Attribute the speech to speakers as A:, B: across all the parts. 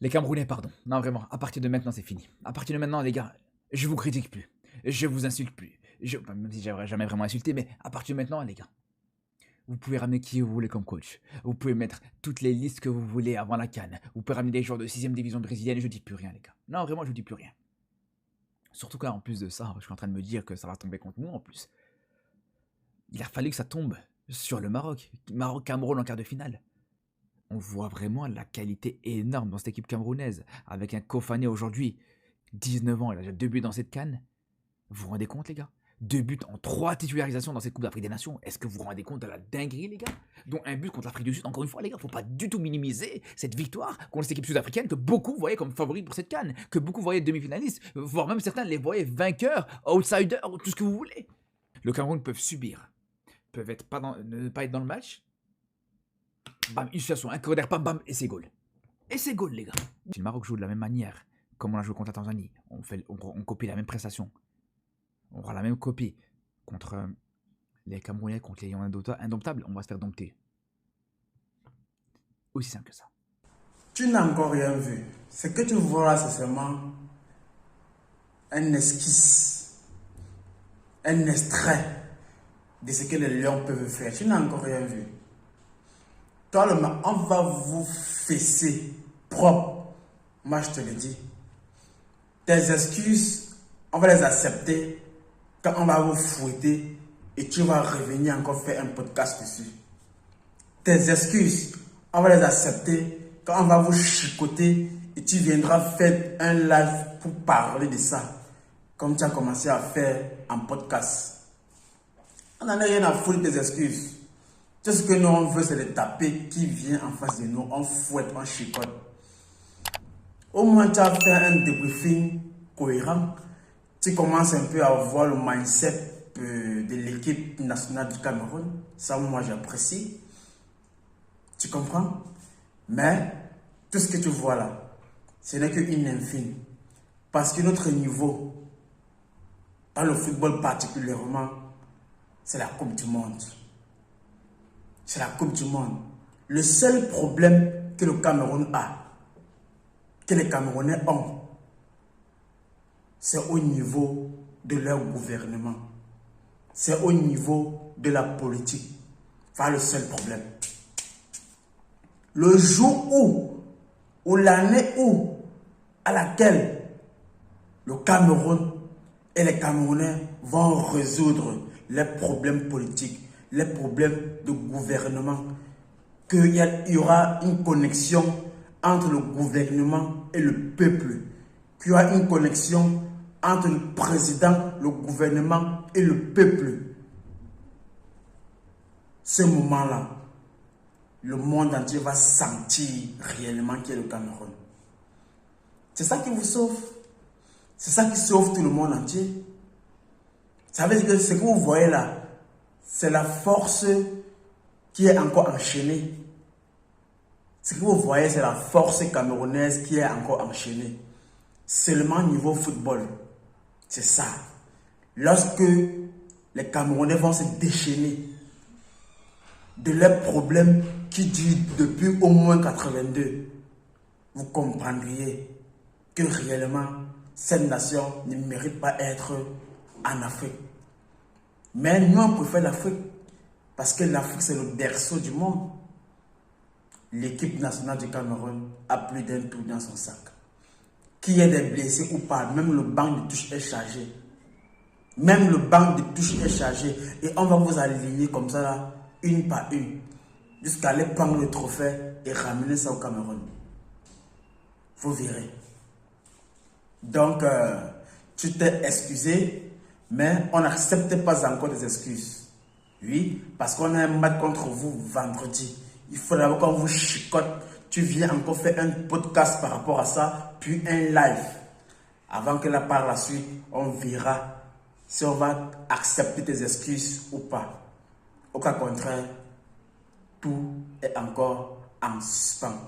A: Les Camerounais, pardon. Non, vraiment, à partir de maintenant, c'est fini. À partir de maintenant, les gars, je vous critique plus. Je vous insulte plus. Même si j'aurais jamais vraiment insulté, mais à partir de maintenant, les gars, vous pouvez ramener qui vous voulez comme coach. Vous pouvez mettre toutes les listes que vous voulez avant la CAN. Vous pouvez ramener des joueurs de 6ème division brésilienne, je dis plus rien, les gars. Non, vraiment, je dis plus rien. Surtout qu'en plus de ça, je suis en train de me dire que ça va tomber contre nous en plus. Il a fallu que ça tombe sur le Maroc. Maroc-Cameroun en quart de finale. On voit vraiment la qualité énorme dans cette équipe camerounaise. Avec un Kofané aujourd'hui, 19 ans, il a déjà 2 buts dans cette CAN. Vous vous rendez compte, les gars? 2 buts en 3 titularisations dans cette Coupe d'Afrique des Nations. Est-ce que vous vous rendez compte de la dinguerie, les gars? Dont un but contre l'Afrique du Sud. Encore une fois, les gars, faut pas du tout minimiser cette victoire contre cette équipe sud-africaine que beaucoup voyaient comme favorite pour cette CAN, que beaucoup voyaient demi-finalistes, voire même certains les voyaient vainqueurs, outsiders, tout ce que vous voulez. Le Cameroun peuvent subir, peuvent être ne pas être dans le match. Bam, une situation, un corner, bam, bam, et c'est goal. Et c'est goal, les gars. Si le Maroc joue de la même manière, comme on a joué contre la Tanzanie, on copie la même prestation. On aura la même copie contre les Camerounais, contre les Lions indomptables, on va se faire dompter. Aussi simple que ça.
B: Tu n'as encore rien vu. Ce que tu vois là, c'est seulement un esquisse, un extrait de ce que les Lions peuvent faire. Tu n'as encore rien vu. Toi, on va vous fesser propre. Moi, je te le dis. Tes excuses, on va les accepter quand on va vous fouetter et tu vas revenir encore faire un podcast dessus. Tes excuses, on va les accepter quand on va vous chicoter et tu viendras faire un live pour parler de ça, comme tu as commencé à faire en podcast. On n'en a rien à foutre de tes excuses. Tout ce que nous on veut, c'est de taper qui vient en face de nous, on fouette, on chicote. Au moins, tu as fait un débriefing cohérent. Tu commences un peu à voir le mindset de l'équipe nationale du Cameroun. Ça, moi, j'apprécie. Tu comprends? Mais tout ce que tu vois là, ce n'est qu'une infime. Parce que notre niveau, dans le football particulièrement, c'est la Coupe du Monde. C'est la Coupe du Monde. Le seul problème que le Cameroun a, que les Camerounais ont, c'est au niveau de leur gouvernement. C'est au niveau de la politique. Enfin, le seul problème. Le jour ou l'année à laquelle le Cameroun et les Camerounais vont résoudre les problèmes politiques, les problèmes de gouvernement, qu'il y aura une connexion entre le gouvernement et le peuple, qu'il y aura une connexion entre le président, le gouvernement et le peuple. Ce moment-là, le monde entier va sentir réellement qu'il y a le Cameroun. C'est ça qui vous sauve. C'est ça qui sauve tout le monde entier. Ça veut dire que ce que vous voyez là, c'est la force qui est encore enchaînée. Ce que vous voyez, c'est la force camerounaise qui est encore enchaînée. Seulement niveau football. C'est ça. Lorsque les Camerounais vont se déchaîner de leurs problèmes qui durent depuis au moins 82, vous comprendriez que réellement, cette nation ne mérite pas être en Afrique. Mais nous, on préfère l'Afrique parce que l'Afrique, c'est le berceau du monde. L'équipe nationale du Cameroun a plus d'un tour dans son sac. Qu'il y ait des blessés ou pas, même le banc de touche est chargé. Même le banc de touche est chargé. Et on va vous aligner comme ça, là, une par une, jusqu'à aller prendre le trophée et ramener ça au Cameroun. Vous verrez. Donc, tu t'es excusé, mais on n'accepte pas encore des excuses. Oui, parce qu'on a un match contre vous vendredi. Il faut d'abord qu'on vous chicote. Tu viens encore faire un podcast par rapport à ça, puis un live. Avant que là, par la suite, on verra si on va accepter tes excuses ou pas. Au cas contraire, tout est encore en suspens.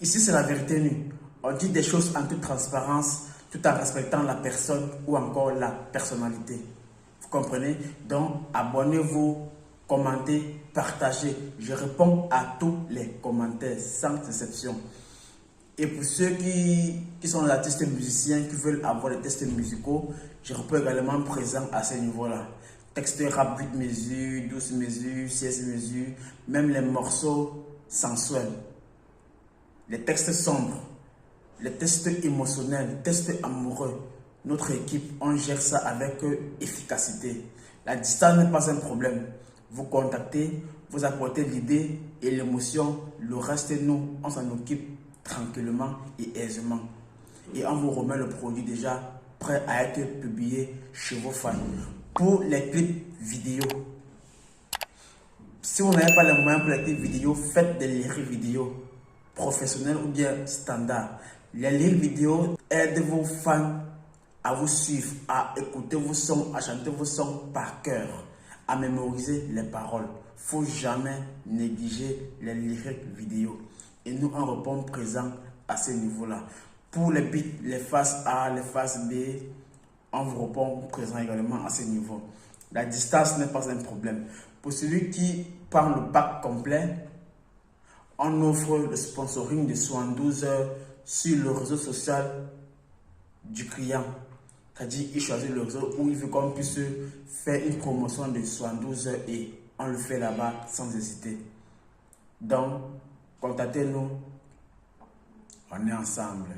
B: Ici, c'est la vérité nue. On dit des choses en toute transparence, tout en respectant la personne ou encore la personnalité. Vous comprenez? Donc, abonnez-vous, commentez, partagez. Je réponds à tous les commentaires, sans exception. Et pour ceux qui sont des artistes musiciens, qui veulent avoir des tests musicaux, je reprends également présent à ce niveau-là. Texte rap 8 mesures, 12 mesures, 16 mesures, même les morceaux sensuels, les textes sombres, les tests émotionnels, les tests amoureux. Notre équipe, on gère ça avec efficacité. La distance n'est pas un problème. Vous contactez, vous apportez l'idée et l'émotion. Le reste, nous, on s'en occupe tranquillement et aisément. Et on vous remet le produit déjà prêt à être publié chez vos fans. Pour les clips vidéo, si vous n'avez pas les moyens pour les clips vidéo, faites des lyrics vidéo professionnels ou bien standards. Les lyrics vidéo aident vos fans à vous suivre, à écouter vos sons, à chanter vos sons par cœur, à mémoriser les paroles. Il ne faut jamais négliger les lyrics vidéo. Et nous, on répond présent à ce niveau-là. Pour les beats, les phases A, les phases B, on vous répond présent également à ce niveau. La distance n'est pas un problème. Pour celui qui prend le pack complet, on offre le sponsoring de 72 heures sur le réseau social du client. C'est-à-dire qu'il choisit le réseau où il veut qu'on puisse faire une promotion de 72 heures et on le fait là-bas sans hésiter. Donc, contactez-nous. On est ensemble.